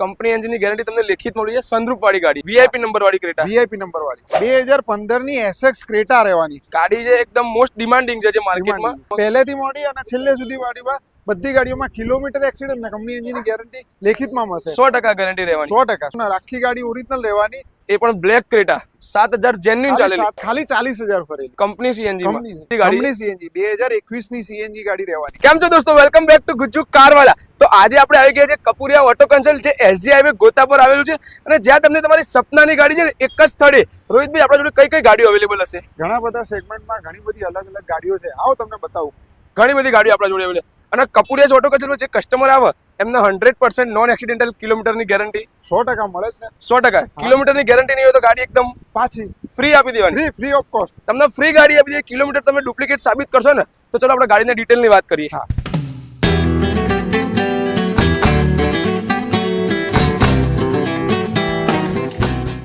Company એન્જિનની guarantee તમને લેખિત મળી છે. સનરૂફ વાળી ગાડી, વીઆઈપી નંબર વાળી ક્રેટા. વીઆઈપી નંબર વાળી 2015 ની એસએક્સ ક્રેટા રહેવાની ગાડી જે એકદમ મોસ્ટ ડિમાન્ડિંગ છે જે માર્કેટમાં. પહેલેથી મોડી અને છેલ્લે સુધી વાળીમાં બધી ગાડીઓમાં કિલોમીટર એક્સિડન્ટ ને કંપની એન્જિનની ગેરંટી લેખિતમાં મળશે. 100% ગેરંટી રહેવાની. 100% આખી ગાડી ઓરિજિનલ રહેવાની. એ પણ બ્લેક ક્રેટા 7000 જેન્યુઇન ચાલેલી. ખાલી 40000 ફરેલી કંપની સીએનજી માં કંપની સીએનજી 2021 ની સીએનજી ગાડી રહેવાની. કેમ છો દોસ્તો, વેલકમ બેક ટુ ગુજ્જુ કારવાલા. તો આજે આપણે આવી ગયા છે કપુરિયા ઓટો કન્સલ્ટ, જે એસજી હાઈવે ગોતા પર આવેલું છે, અને જ્યાં તમને તમારી સપનાની ગાડી છે ને એક જ સ્થળે. રોહિતભાઈ, આપણા જોડે કઈ કઈ ગાડીઓ અવેલેબલ હશે? ઘણા બધા સેગમેન્ટમાં ઘણી બધી અલગ અલગ ગાડીઓ છે. આવો તમને બતાવું. ઘણી બધી ગાડીઓ આપણા જોડે અવેલેબલ. અને કપુરિયા ઓટો કન્સલ્ટમાં જે કસ્ટમર આવે એમને 100% નોન એક્સિડેન્ટલ કિલોમીટરની ગેરંટી 100% મળે જ ને. 100% કિલોમીટરની ગેરંટી નહીં હોય તો ગાડી એકદમ પાછી ફ્રી આપી દેવાની. ફ્રી ઓફ કોસ્ટ તમને ફ્રી ગાડી આપી દે. કિલોમીટર તમે ડુપ્લિકેટ સાબિત કરશો ને તો ચલો આપણે ગાડીના ડિટેલની વાત કરીએ. હા.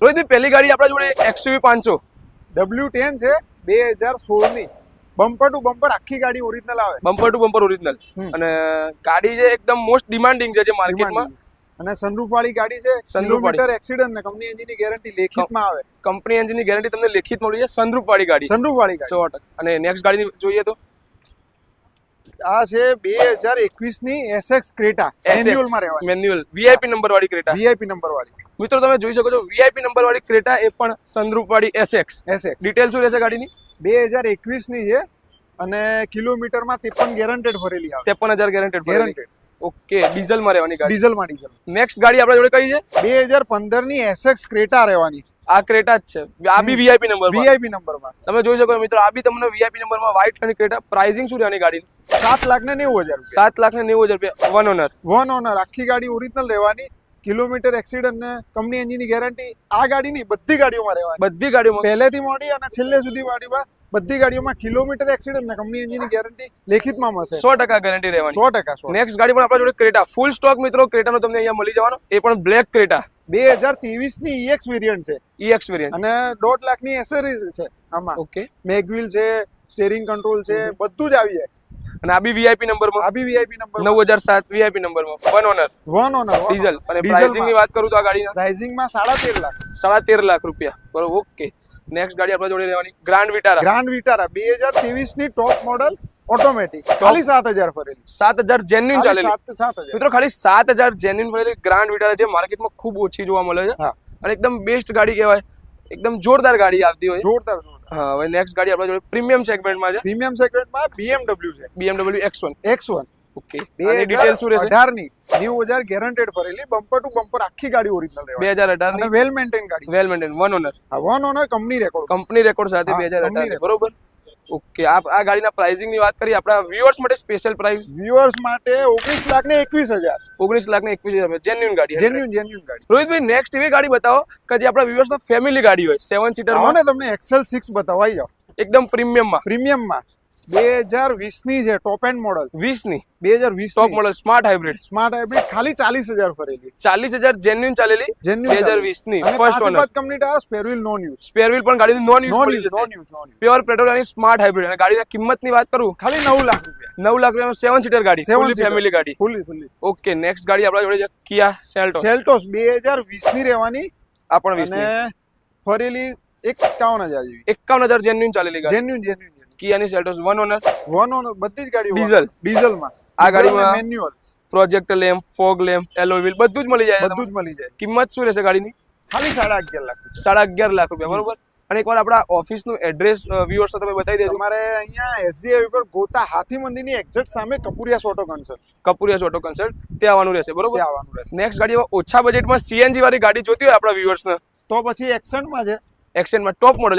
રોહિતભાઈ, પહેલી ગાડી આપણા જોડે XUV 500 W10 છે 2016 ની. બમ્પર ટુ બમ્પર આખી ગાડી ઓરિજિનલ આવે. Bumper to bumper original. અને ગાડી જે એકદમ મોસ્ટ ડિમાન્ડિંગ છે જે માર્કેટમાં. અને સનરૂફ વાળી ગાડી છે. કિલોમીટર એક્સિડન્ટ ને કંપની એન્જિનની ગેરંટી લેખિતમાં આવે. કંપની એન્જિનની ગેરંટી તમને લેખિત મળી છે. સનરૂફ વાળી ગાડી. સનરૂફ વાળી ગાડી 100%. અને નેક્સ્ટ ગાડી જોઈએ તો આ છે 2021 ની એસએક્સ ક્રેટા. મેન્યુઅલ માં રહેવાની. મેન્યુઅલ વીઆઈપી નંબર વાળી ક્રેટા. વીઆઈપી નંબર વાળી. મિત્રો તમે જોઈ શકો છો વીઆઈપી નંબર વાળી ક્રેટા, એ પણ સનરૂફ વાળી એસએક્સ. ડિટેલ શું રહેશે ગાડીની? 2021 ની છે અને કિલોમીટરમાં 53 ગેરંટેડ ભરેલી આવે. 53000 ગેરંટેડ. ઓકે, ડીઝલ માં રહેવાની ગાડી. ડીઝલ. નેક્સ્ટ ગાડી આપણા જોડે કઈ છે? 2015 ની એસએક્સ ક્રેટા રહેવાની. આ ક્રેટા જ છે. આ બી વીઆઈપી નંબર. વીઆઈપી નંબરમાં તમે જોઈ શકો મિત્રો, આ બી તમને વીઆઈપી નંબરમાં વ્હાઇટ કલરની ક્રેટા. પ્રાઇસિંગ શું રહેવાની ગાડીની? 7,90,000. 7,90,000 રૂપિયા. One owner. વન ઓનર આખી ગાડી ઓરિજિનલ રહેવાની. કિલોમીટર એક્સિડન્ટ ને કંપની એન્જિનની ગેરંટી આ ગાડીની બધી ગાડીઓમાં રહેવાની. બધી ગાડીઓમાં પહેલેથી મોડી અને છેલ્લે સુધી વાળીમાં બધી ગાડીઓમાં કિલોમીટર એક્સિડન્ટ ને કંપની એન્જિનની ગેરંટી લેખિતમાં મળશે. 100% ગેરંટી રહેવાની. 100%. નેક્સ્ટ ગાડી પણ આપણા જોડે ક્રેટા ફૂલ સ્ટોક મિત્રો ક્રેટાનો તમને અહીંયા મળી જવાનો. એ પણ બ્લેક ક્રેટા 2023 ની EX વેરિયન્ટ છે. EX વેરિયન્ટ અને 1.5 લાખની એસેસરીઝ છે આમાં. ઓકે, મેગવ્હીલ છે, સ્ટીરિંગ કંટ્રોલ છે, બધું જ આવી જાય. અને આ બી વીઆઈપી નંબરમાં. આ બી વીઆઈપી નંબર 9007 વીઆઈપી નંબરમાં. One honour. ડીઝલ. અને પ્રાઇસિંગ ની વાત કરું તો આ ગાડીના પ્રાઇસિંગમાં 13.5 લાખ. 13.5 લાખ રૂપિયા. બરોબર. ઓકે, નેક્સ્ટ ગાડી આપણા જોડે રહેવાની ગ્રાન્ડ વિટારા. 2023 ની ટોપ મોડલ ઓટોમેટિક. ખાલી 7000 ફરેલી. 7000 જેન્યુઇન ચાલેલી. 7000 મિત્રો ખાલી 7000 જેન્યુઇન ફરેલી ગ્રાન્ડ વિટારા જે માર્કેટમાં ખૂબ ઓછી જોવા મળે છે. હા. અને એકદમ બેસ્ટ ગાડી કહેવાય. એકદમ જોરદાર ગાડી આવતી હોય. જોરદાર. હા. હવે નેક્સ્ટ ગાડી આપણા જોડે પ્રીમિયમ સેગમેન્ટમાં છે. પ્રીમિયમ સેગમેન્ટમાં BMW છે. BMW X1. X1 ઓકે, આની ડિટેલ શું રહેશે? 2018 ની 90000 ગેરંટેડ ભરેલી. બમ્પર ટુ બમ્પર આખી ગાડી ઓરિજિનલ રહેવાની. 2018 ની વેલ મેન્ટેન ગાડી. Well maintain. One owner. હા, one owner company record. Company record સાથે 2018. બરોબર. ઓકે, આ ગાડીના પ્રાઇસિંગ ની વાત કરીએ આપણા વ્યુઅર્સ માટે સ્પેશિયલ પ્રાઇસ. વ્યુઅર્સ માટે 19,21,000. 19,21,000 જેન્યુઇન ગાડી. જેન્યુઇન ગાડી. રોહિતભાઈ, નેક્સ્ટ એવી ગાડી બતાવો કે જે આપણા વ્યુઅર્સના ફેમિલી ગાડી હોય, 7 સીટર માં. આને તમને XL6 બતાવાઈ જાવ. એકદમ પ્રીમિયમમાં. 2020 ની છે. Top and model. 20 ની 2020 ટોપ મોડલ સ્માર્ટ હાઇબ્રિડ. ખાલી 40,000 ફરેલી. 40,000 જેન્યુઇન ચાલેલી. 2020 ની first owner. Company tyre, spare wheel non use. Spare wheel પણ ગાડીની નોન યુઝ મળી જશે. પ્યોર પેટ્રોલ અને સ્માર્ટ હાઇબ્રિડ. અને ગાડીના કિંમતની વાત કરું ખાલી 9 લાખ રૂપિયા. 9 લાખ રૂપિયામાં 7 સીટર ગાડી, ફૂલી ફેમિલી ગાડી. ફૂલી. ઓકે, નેક્સ્ટ ગાડી આપણા જોડે છે કિયા સેલ્ટોસ. 2020 ની રહેવાની. આ પણ 20 ની. અને ફરેલી 51,000 જેવી. 51,000 જેન્યુઇન ચાલેલી ગાડી. જેન્યુઇન. કિયાની સેલ્ટોસ વન ઓનર. બધી જ ગાડીઓ ડીઝલમાં. આ ગાડીમાં manual, project lamp, fog lamp, alloy wheel બધું જ મળી જાય. કિંમત શું રહેશે ગાડીની? ખાલી 11.5 લાખ. 11.5 લાખ રૂપિયા. બરોબર. અને એકવાર આપણા ઓફિસનું એડ્રેસ વ્યુઅર્સ તમે બતાવી દેજો. તમારે અહીંયા એસજી હાઈવે પર ગોતા હાથી મંદિરની એક્ઝેક્ટ સામે કપુરિયા ઓટો કન્સલ્ટ. કપુરિયા ઓટો કન્સલ્ટ ત્યાં આવવાનું રહેશે. બરોબર. ત્યાં આવવાનું રહેશે. નેક્સ્ટ ગાડી ઓછા બજેટમાં સીએનજી વાળી ગાડી જોતી હોય આપણા વ્યુઅર્સને તો પછી એક્સેન્ટમાં છે. એક્સેન્ટમાં ટોપ મોડલ.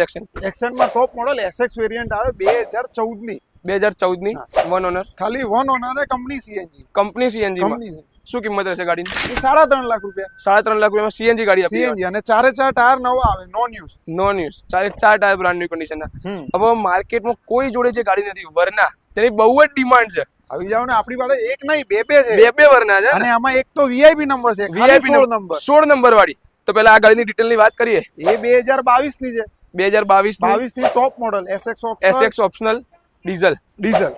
એક્સેન્ટમાં ટોપ મોડલ SX વેરિયન્ટ આવે 2014 ની. 2014 ની વન ઓનર. ખાલી one owner. Company CNG. Company CNG માં શું કિંમત રહેશે ગાડીની? 3.5 લાખ રૂપિયા. 3.5 લાખ રૂપિયામાં સીએનજી ગાડી આપી. સીએનજી અને 4 ટાયર નવા આવે, non use. 4 tyre brand new કન્ડિશનના. હવે માર્કેટમાં કોઈ જોડે જે ગાડી નથી, વરના, જેની બહુ જ ડિમાન્ડ છે. આવી જાવ ને, આપણી પાસે એક નહીં બે છે. બે વરના છે. અને આમાં એક તો વીઆઈપી નંબર છે. વીઆઈપી નંબર 16 નંબર વાળી. તો પહેલા આ ગાડીની ડિટેલની વાત કરીએ. એ 2022 ની છે. 2022 ની top model SX optional. Diesel diesel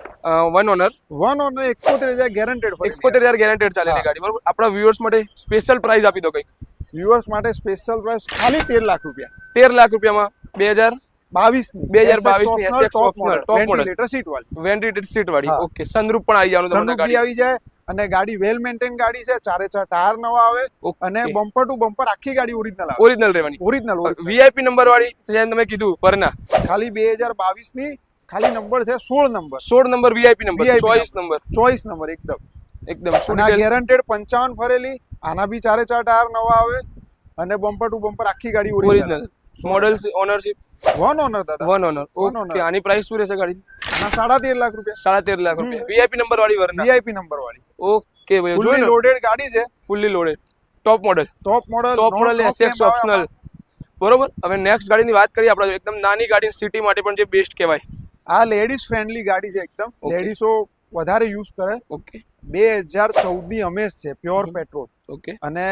1 owner, 1 owner 71,000 guaranteed 71,000 guaranteed ચાલેલી હા. ગાડી, બરોબર. આપણા વ્યુઅર્સ માટે સ્પેશિયલ પ્રાઇસ આપી દો કંઈક. વ્યુઅર્સ માટે સ્પેશિયલ પ્રાઇસ ખાલી 13 લાખ રૂપિયા 13 લાખ રૂપિયામાં 2022 ની 2022 ની SX ટોપ optional, model top model. Ventilator seat વાળી વેન્ટિલેટેડ સીટ વાળી. હા. ઓકે, સનરૂફ પણ આવી જવાનું તમને સનરૂફ બી ગાડી. આવી જાય અને ગાડી વેલ મેન્ટેન ગાડી છે, ચારે ચાર ટાયર નવા આવે ઓકે. અને બમ્પર ટુ બમ્પર આખી ગાડી ઓરિજિનલ આવે ઓરિજિનલ રહેવાની. ઓરિજિનલ વીઆઈપી નંબર વાળી જેમ તમે કીધું પરના, ખાલી 2022 ની ખાલી નંબર છે 16 number 16 number VIP number, VIP choice number, choice number એકદમ એકદમ શું અને આ detail? ગેરંટેડ 55 ફરેલી આના બી ચારે ચાર ટાયર નવા આવે અને બમ્પર ટુ બમ્પર આખી ગાડી original original model ownership 1 owner દાદા 1 ઓનર. One owner. ઓકે, આની પ્રાઇસ શું રહેશે ગાડી? આના 13.5 લાખ રૂપિયા 13.5 લાખ રૂપિયા વીઆઈપી નંબર વાળી વરના. વીઆઈપી નંબર વાળી ઓકે ભાઈ, ફૂલી જોઈ લોડેડ ગાડી છે ફુલ્લી લોડેડ, ટોપ model, top model top model SX optional, બરોબર. હવે નેક્સ્ટ ગાડીની વાત કરીએ આપણે, એકદમ નાની ગાડી સિટી માટે પણ જે બેસ્ટ કહેવાય. આ લેડીઝ ફ્રેન્ડલી ગાડી છે એકદમ Okay. લેડીઝો વધારે યુઝ કરે ઓકે 2014 ની અમેઝ છે પ્યોર પેટ્રોલ ઓકે અને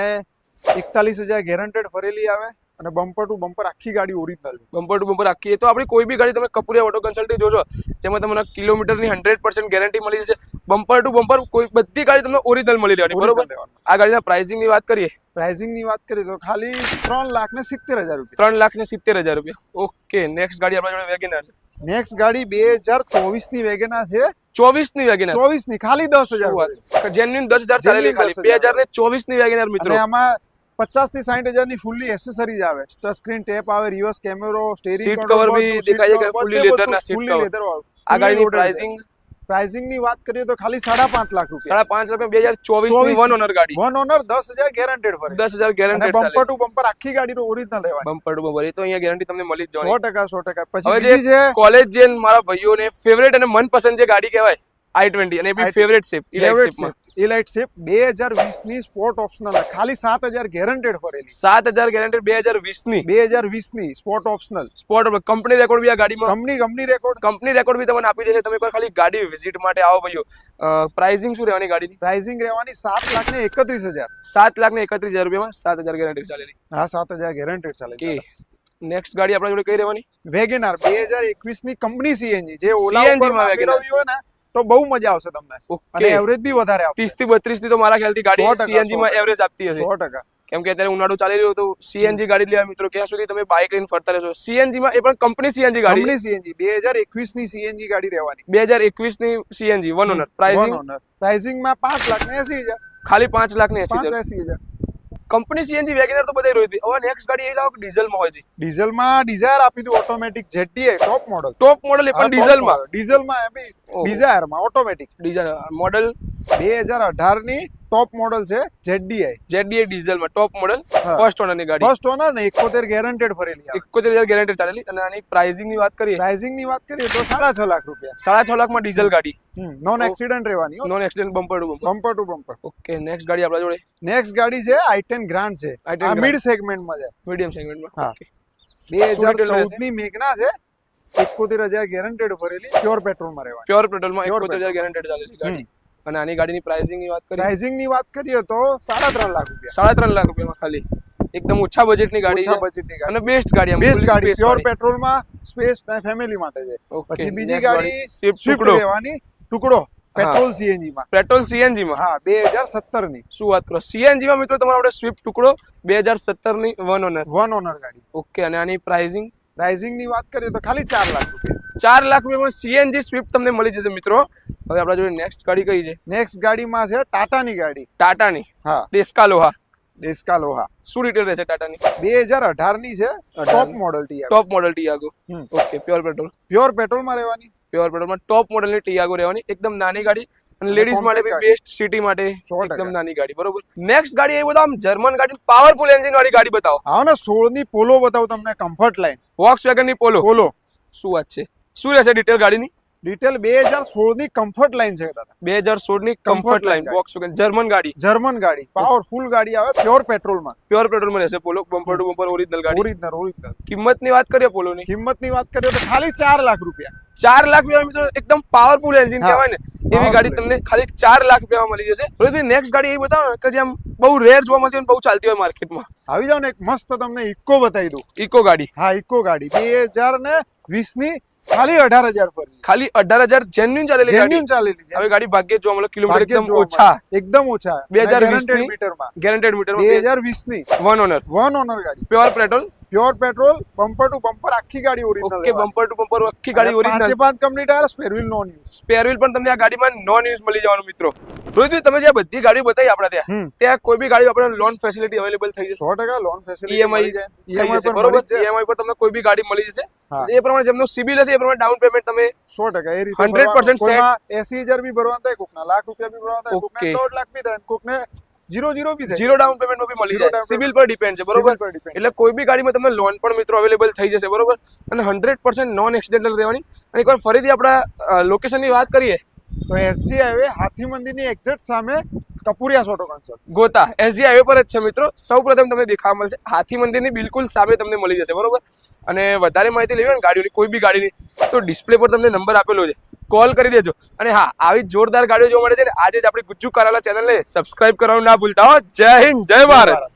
41,000 ગેરંટેડ ફરેલી આવે અને બમ્પર ટુ બમ્પર આખી ગાડી ઓરિજિનલ બમ્પર ટુ બમ્પર આખી. એ તો આપણી કોઈ બી ગાડી તમે કપૂરિયા ઓટો કન્સલ્ટથી જોજો, જેમાં તમને કિલોમીટરની 100% ગેરંટી મળી જશે. બમ્પર ટુ બમ્પર કોઈ બધી ગાડી તમને ઓરિજિનલ મળી રહેવાની, બરોબર. આ ગાડીના પ્રાઇસિંગની વાત કરીએ, પ્રાઇસિંગ ની વાત કરીએ તો ખાલી 3,70,000 રૂપિયા 3,70,000 રૂપિયા. ઓકે, નેક્સ્ટ ગાડી આપણા જોડે વેગેનાર છે. નેક્સ્ટ ગાડી 2024 ની વેગેનાર છે 24 ની વેગેનાર. 24 ની ખાલી 10,000 જેન્યુઇન 10,000 ચાલેલી ખાલી. 2024 ની વેગેનાર મિત્રો. અને આમાં 50 થી 60,000 ની ફૂલ્લી એસેસરીઝ આવે, ટચ સ્ક્રીન ટેપ આવે, રિવર્સ કેમેરો, સ્ટીરિંગ Seat cover બી દેખાય છે કે fully leather ના seat cover. લેધર વાળું. આ ગાડીની પ્રાઇસિંગ પ્રાઇસિંગ ની વાત કરીએ તો ખાલી 5.5 લાખ રૂપિયા 5.5 લાખ 2024 ની 1 ઓનર ગાડી. 1 ઓનર 10,000 ગેરંટેડ ફરે 10,000 અને ગેરંટેડ બમ્પર ચાલે. ટુ બમ્પર આખી ગાડી ઓરિજિનલ રહેવાની બમ્પર ટુ બમ્પર, એ તો અહીંયા ગેરંટી તમને મળી જ જવાની. 100% પછી હવે બીજી છે જે કોલેજ જેન મારા ભાઈઓને ફેવરેટ અને મનપસંદ જે ગાડી કહેવાય i20, અને એ બી ફેવરેટ શેપ ઇલેક્ટ્રિક શેપમાં. ઇલાઇટ શેપ 2020 ની સ્પોર્ટ ઓપ્શનલ ખાલી 7,000 ગેરંટેડ ફરેલી 7,000 ગેરંટેડ 2020 ની 2020 ની sport optional sport company record બી આ ગાડીમાં, કંપની રેકોર્ડ કંપની રેકોર્ડ બી તમને આપી દેશે. તમે એકવાર ખાલી ગાડી વિઝિટ માટે આવો ભાઈઓ. પ્રાઇસિંગ શું રહેવાની ગાડીની? પ્રાઇસિંગ રહેવાની 7,31,000 7,31,000 રૂપિયામાં 7,000 ગેરંટી ચાલેલી. હા 7,000 ગેરંટેડ ચાલે કે નેક્સ્ટ ગાડી આપણા જોડે કઈ રહેવાની? વેગેનાર 2021 ની કંપની સીએનજી જે ઓલા CNG ઉપર માં Wagoner. ફેરવ્યું હોય ને તો બહુ મજા આવશે તમને અને ઓકે, એવરેજ બી વધારે આવશે 30 થી 32 ની તો મારા ખ્યાલથી ગાડી 100%, સીએનજી માં એવરેજ આપતી હશે. 100% કેમ કે અત્યારે ઉનાળો ચાલી રહ્યો તો સીએનજી ગાડી લેવા મિત્રો, ક્યાં સુધી તમે બાઇક લઈને ફરતા રહેશો. સીએનજી માં એ પણ કંપની સીએનજી ગાડી, કંપની સીએનજી 2021 ની સીએનજી ગાડી રહેવાની 2021 ની સીએનજી 1 ઓનર. પ્રાઇસિંગ પ્રાઇસિંગ માં 5,80,000 ખાલી 5,80,000. 5,80,000 કંપની સીએનજી વેગેનર તો બધાય રોઈ હતી. હવે નેક્સ્ટ ગાડી એ લાવો કે ડીઝલમાં હોય છે. ડીઝલમાં ડિઝાયર આપી દઉં automatic ZDI top model top model એ પણ ડીઝલમાં. ડીઝલમાં એ બી ઓહો. ડિઝાયરમાં ઓટોમેટિક ડીઝલ મોડલ 2018 ની ટોપ મોડલ છે ZDI ZDA ડીઝલમાં ટોપ મોડલ, હા. ફર્સ્ટ ઓનરની ગાડી. ફર્સ્ટ ઓનર ને 71 ગેરંટેડ ફરેલી આવે 71,000 ગેરંટી ચાલેલી. અને આની પ્રાઇસિંગ ની વાત કરીએ, પ્રાઇસિંગ ની વાત કરીએ તો 6.5 લાખ રૂપિયા 6.5 લાખમાં ડીઝલ ગાડી, નોન એક્સિડન્ટ રહેવાની non accident bumper to bumper. Bumper to bumper okay, next ગાડી આપણા જોડે નેક્સ્ટ ગાડી છે i10 ગ્રાન્ડ છે i10 આ Grand. મિડ સેગમેન્ટમાં છે મીડિયમ સેગમેન્ટમાં. હા. ઓકે, 2014 ની મેઘના છે 71,000 ગેરંટેડ ફરેલી પ્યોર પેટ્રોલમાં રહેવાની પ્યોર પેટ્રોલમાં Pure 71,000 ગેરંટેડ ચાલેલી ગાડી. અને આની ગાડીની પ્રાઇસિંગ ની વાત કરીએ, પ્રાઇસિંગ ની વાત કરીએ તો 3.5 લાખ રૂપિયા 3.5 લાખ રૂપિયામાં ખાલી. એકદમ ઓછા બજેટની ગાડી ઓછા છે બજેટની ગાડી અને બેસ્ટ ગાડી, બેસ્ટ ગાડી પ્યોર પેટ્રોલમાં સ્પેસ ફેમિલી માટે છે પછી બીજી ગાડી સ્વિફ્ટ સ્વિફ્ટ ટુકડો, રહેવાની ટુકડો પેટ્રોલ સીએનજી માં પેટ્રોલ સીએનજી માં. હા 2017 ની શું વાત કરો, સીએનજી માં મિત્રો તમારા આપણે સ્વિફ્ટ ટુકડો 2017 ની 1 ઓનર. 1 ઓનર ગાડી ઓકે, અને આની પ્રાઇસિંગ પ્રાઇસિંગ ની વાત કરીએ તો ખાલી 4 લાખ રૂપિયા 4 લાખ રૂપિયામાં સીએનજી સ્વિફ્ટ તમને મળી જશે મિત્રો. હવે આપણા જોડે નેક્સ્ટ ગાડી કઈ છે? નેક્સ્ટ ગાડીમાં છે ટાટાની ગાડી ટાટાની હા ડેસ્કાલોહા. ડેસ્કાલોહા શું ડિટેલ રહેશે ટાટાની? 2018 ની છે 18 top model Tiago top model Tiago. Hmm. Okay, pure petrol, pure પેટ્રોલમાં રહેવાની પ્યોર પેટ્રોલમાં ટોપ મોડલની ટિયાગો રહેવાની. એકદમ નાની ગાડી અને અને લેડીઝ માટે compact બી બેસ્ટ સિટી માટે 100%. એકદમ નાની ગાડી, બરોબર. નેક્સ્ટ ગાડી એ બધા આમ જર્મન ગાડી, પાવરફુલ એન્જિન વાળી ગાડી બતાવો. આવો ને 16 ની પોલો બતાવું તમને કમ્ફર્ટ લાઈન વોક્સવેગન ની પોલો. પોલો શું વાત છે, શું રહેશે ડિટેલ ગાડીની? ડિટેલ 2016 ની કમ્ફર્ટ લાઈન છે દાદા 2016 ની Comfort comfort line line Volkswagen German ગાડી, જર્મન ગાડી પાવરફુલ ગાડી આવે પ્યોર પેટ્રોલમાં પ્યોર પેટ્રોલમાં રહેશે. Polo bumper to bumper original ગાડી. ઓરિજિનલ કિંમતની વાત કરીએ પોલોની, કિંમતની વાત કરીએ તો ખાલી 4 લાખ રૂપિયા 4 લાખ રૂપિયા મિત્રો. એકદમ પાવરફુલ એન્જિન હા. કહેવાય ને એવી Powerful ગાડી તમને ખાલી 4 લાખ રૂપિયામાં મળી જશે. રોહિતભાઈ નેક્સ્ટ ગાડી એ બતાવો ને કે જે આમ બહુ રેર જોવા મળતી હોય ને બહુ ચાલતી હોય માર્કેટમાં. આવી જાવ ને એક મસ્ત તમને ઇકો બતાવી દઉં ઇકો ગાડી. હા ઇકો ગાડી 2020 ની ખાલી 18,000 પર ખાલી 18,000 જેન્યુન ચાલેલી ગાડી. જેન્યુન ચાલેલી છે. હવે ગાડી ભાગ્યે જોવા મળે, કિલોમીટર ભાગ્યે એકદમ જોવા ઓછા, મળે. એકદમ ઓછા 2020 ની મીટરમાં ગેરંટેડ મીટરમાં 2020 ની વન ઓનર, વન ઓનર ગાડી, pure petrol. Pure petrol, bumper to bumper આખી ગાડી original. Okay, bumper to bumper આખી ગાડી original. 5 company tyre, spare wheel non use. Spare wheel પણ તમને આ ગાડીમાં નોન યુઝ મળી જવાનું મિત્રો. રોહિતભાઈ, તમે જે આ બધી ગાડીઓ બતાવી આપણા ત્યાં કોઈ બી ગાડી આપણે લોન ફેસિલિટી અવેલેબલ થઈ જશે? 100% લોન ફેસિલિટી EMI મળી જાય. થઈ EMI જશે, પર બરોબર? મળી જ જાય. EMI પર તમને કોઈ બી ગાડી મળી જશે. હા. એ પ્રમાણે જેમનો સિબિલ હશે એ પ્રમાણે ડાઉન પેમેન્ટ તમે 100% એ રીતે 100% set. કોઈમાં 80,000 બી ભરવાના થાય, કોકના લાખ રૂપિયા બી ભરવાના થાય, કોકને Okay. 1.5 લાખ બી થાય, કોકને 0 બી થાય. ઝીરો ડાઉન પેમેન્ટમાં બી મળી Zero જાય. down CIBIL payment. પર ડિપેન્ડ છે, બરોબર? Civil પર depend. એટલે કોઈ બી ગાડીમાં તમને લોન પણ મિત્રો અવેલેબલ થઈ જશે, બરોબર? અને 100% નોન એક્સિડેન્ટલ રહેવાની. અને એકવાર ફરીથી આપણા લોકેશનની વાત કરીએ તો SG હાઈવે હાથી મંદિરની એક્ઝેક્ટ સામે કપુરિયા ઓટો કન્સલ્ટ. ગોતા SG હાઈવે પર જ છે મિત્રો. સૌપ્રથમ તમને દેખાવા મળશે, હાથી મંદિરની બિલકુલ સામે તમને મળી જશે, બરોબર? અને વધારે માહિતી લેવી હોય ને ગાડીઓની, કોઈ બી ગાડીની, તો ડિસ્પ્લે પર તમને નંબર આપેલો છે, કોલ કરી દેજો. અને હા, આવી જોરદાર ગાડીઓ જોવા મળે છે ને આજે જ આપણી ગુજ્જુ કારાલા ચેનલને સબસ્ક્રાઇબ કરવાનું ના ભૂલતા હો. જય હિન્દ, જય ભારત.